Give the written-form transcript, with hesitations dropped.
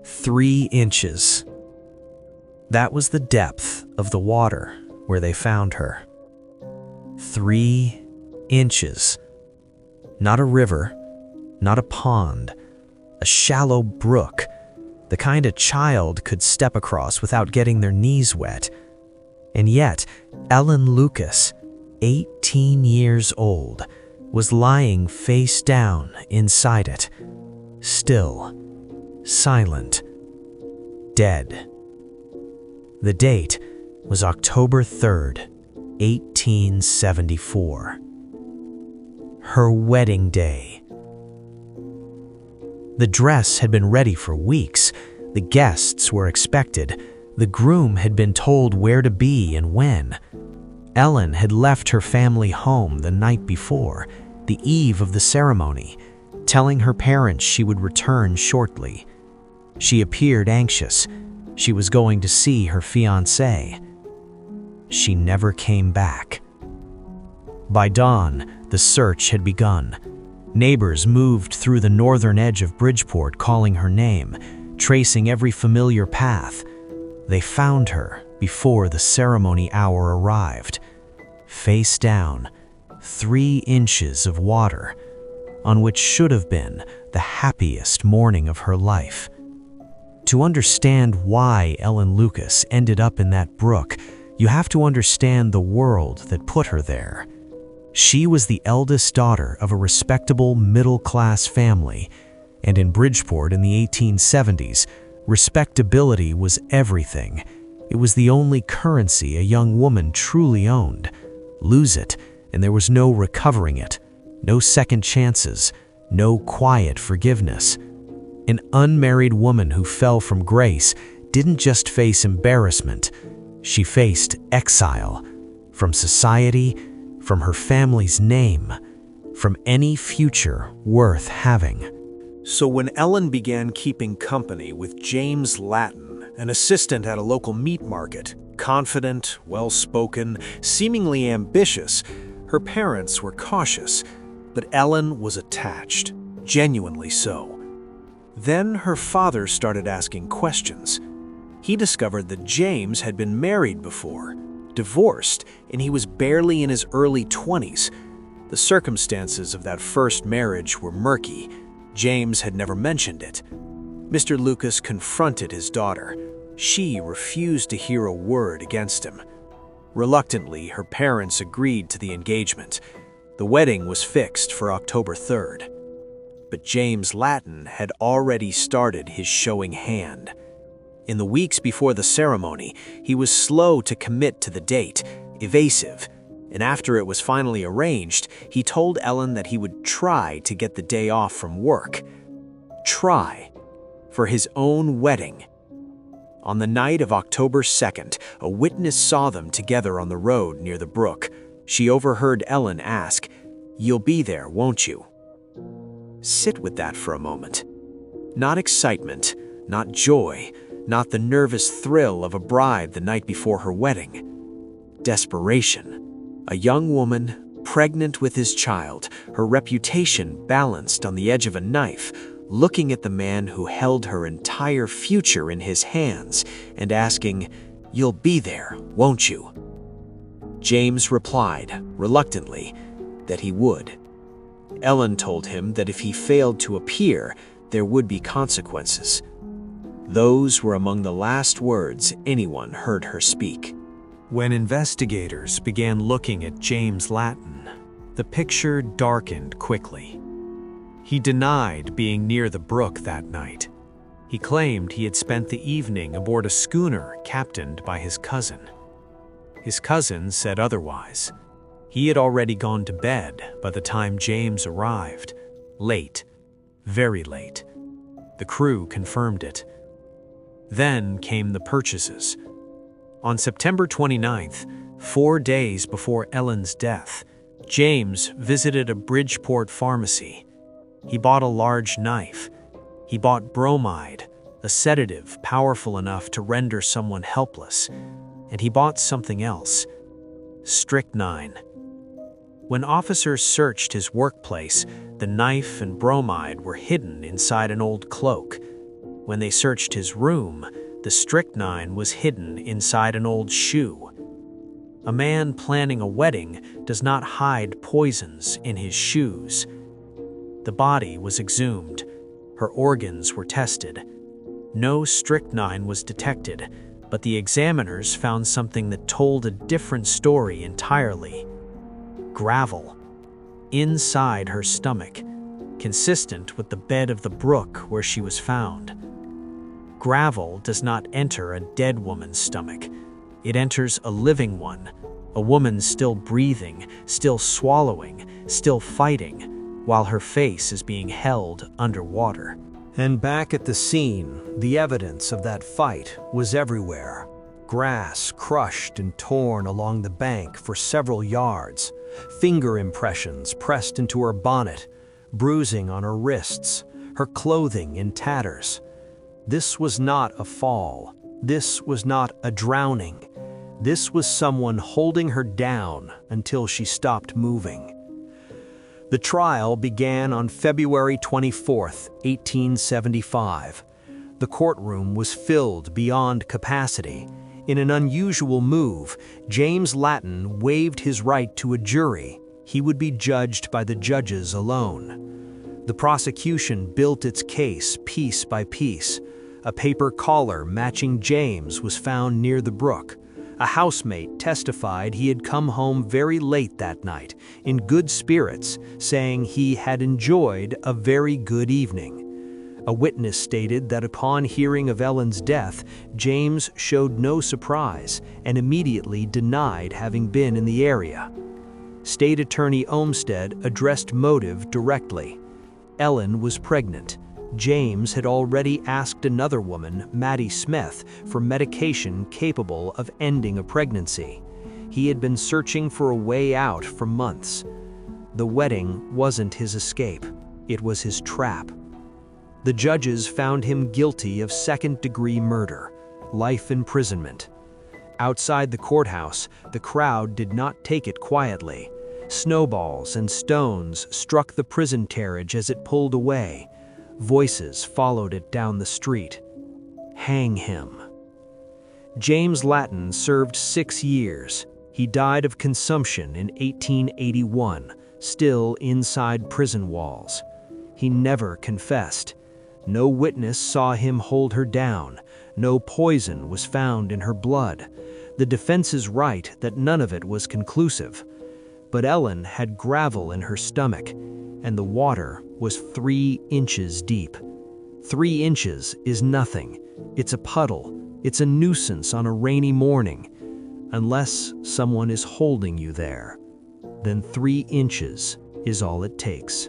3 inches. That was the depth of the water where they found her. 3 inches. Not a river, not a pond, a shallow brook, the kind a child could step across without getting their knees wet. And yet, Ellen Lucas, 18 years old, was lying face down inside it, still, silent, dead. The date was October 3rd, 1874. Her wedding day. The dress had been ready for weeks. The guests were expected. The groom had been told where to be and when. Ellen had left her family home the night before, the eve of the ceremony, telling her parents she would return shortly. She appeared anxious. She was going to see her fiancé. She never came back. By dawn, the search had begun. Neighbors moved through the northern edge of Bridgeport calling her name, tracing every familiar path. They found her before the ceremony hour arrived. Face down, 3 inches of water, on which should have been the happiest morning of her life. To understand why Ellen Lucas ended up in that brook, you have to understand the world that put her there. She was the eldest daughter of a respectable middle-class family, and in Bridgeport in the 1870s, respectability was everything. It was the only currency a young woman truly owned. Lose it, and there was no recovering it, no second chances, no quiet forgiveness. An unmarried woman who fell from grace didn't just face embarrassment, she faced exile from society, from her family's name, from any future worth having. So when Ellen began keeping company with James Latin, an assistant at a local meat market, confident, well-spoken, seemingly ambitious, her parents were cautious, but Ellen was attached, genuinely so. Then her father started asking questions. He discovered that James had been married before, divorced, and he was barely in his early 20s. The circumstances of that first marriage were murky. James had never mentioned it. Mr. Lucas confronted his daughter. She refused to hear a word against him. Reluctantly, her parents agreed to the engagement. The wedding was fixed for October 3rd. But James Latin had already started his showing hand. In the weeks before the ceremony, he was slow to commit to the date, evasive, and after it was finally arranged, he told Ellen that he would try to get the day off from work. Try. For his own wedding. On the night of October 2nd, a witness saw them together on the road near the brook. She overheard Ellen ask, "You'll be there, won't you?" Sit with that for a moment. Not excitement, not joy, not the nervous thrill of a bride the night before her wedding. Desperation. A young woman, pregnant with his child, her reputation balanced on the edge of a knife, looking at the man who held her entire future in his hands and asking, "You'll be there, won't you?" James replied, reluctantly, that he would. Ellen told him that if he failed to appear, there would be consequences. Those were among the last words anyone heard her speak. When investigators began looking at James Latin, the picture darkened quickly. He denied being near the brook that night. He claimed he had spent the evening aboard a schooner captained by his cousin. His cousin said otherwise. He had already gone to bed by the time James arrived. Late, very late. The crew confirmed it. Then came the purchases. On September 29th, 4 days before Ellen's death, James visited a Bridgeport pharmacy. He bought a large knife. He bought bromide, a sedative powerful enough to render someone helpless. And he bought something else, strychnine. When officers searched his workplace, the knife and bromide were hidden inside an old cloak. When they searched his room, the strychnine was hidden inside an old shoe. A man planning a wedding does not hide poisons in his shoes. The body was exhumed. Her organs were tested. No strychnine was detected, but the examiners found something that told a different story entirely. Gravel. Inside her stomach, consistent with the bed of the brook where she was found. Gravel does not enter a dead woman's stomach. It enters a living one, a woman still breathing, still swallowing, still fighting, while her face is being held underwater. And back at the scene, the evidence of that fight was everywhere. Grass crushed and torn along the bank for several yards, finger impressions pressed into her bonnet, bruising on her wrists, her clothing in tatters. This was not a fall. This was not a drowning. This was someone holding her down until she stopped moving. The trial began on February 24, 1875. The courtroom was filled beyond capacity. In an unusual move, James Latin waived his right to a jury. He would be judged by the judges alone. The prosecution built its case piece by piece. A paper collar matching James was found near the brook. A housemate testified he had come home very late that night, in good spirits, saying he had enjoyed a very good evening. A witness stated that upon hearing of Ellen's death, James showed no surprise and immediately denied having been in the area. State Attorney Olmsted addressed motive directly. Ellen was pregnant. James had already asked another woman, Maddie Smith, for medication capable of ending a pregnancy. He had been searching for a way out for months. The wedding wasn't his escape. It was his trap. The judges found him guilty of second-degree murder, life imprisonment. Outside the courthouse, the crowd did not take it quietly. Snowballs and stones struck the prison carriage as it pulled away. Voices followed it down the street. Hang him. James Latin served 6 years. He died of consumption in 1881, still inside prison walls. He never confessed. No witness saw him hold her down. No poison was found in her blood. The defense is right that none of it was conclusive. But Ellen had gravel in her stomach, and the water was 3 inches deep. 3 inches is nothing. It's a puddle. It's a nuisance on a rainy morning. Unless someone is holding you there, then 3 inches is all it takes.